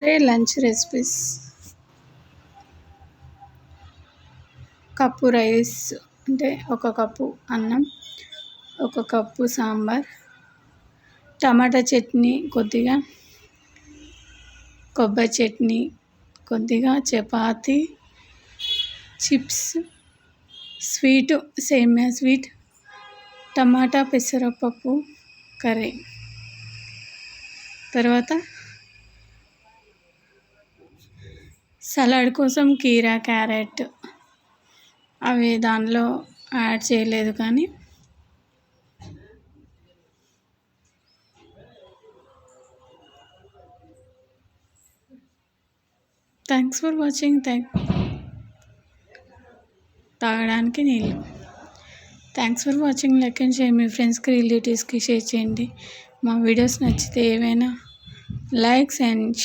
Lunch recipes. Cup rice అంటే ఒక cup అన్నం, ఒక కప్పు సాంబార్, టమాటా చట్నీ కొద్దిగా, కొబ్బరి చట్నీ కొద్దిగా, చపాతి, చిప్స్, స్వీటు సేమియా స్వీట్, టమాటా పెసరపప్పు కర్రీ. తర్వాత సలాడ్ కోసం కీరా, క్యారెట్ అవి దానిలో యాడ్ చేయలేదు కానీ థ్యాంక్స్ ఫర్ వాచింగ్. తాగడానికి నీళ్ళు. Thanks for watching. Like and share. మీ ఫ్రెండ్స్కి, రిలేటివ్స్కి షేర్ చేయండి. మా వీడియోస్ నచ్చితే ఏవైనా లైక్స్ అండ్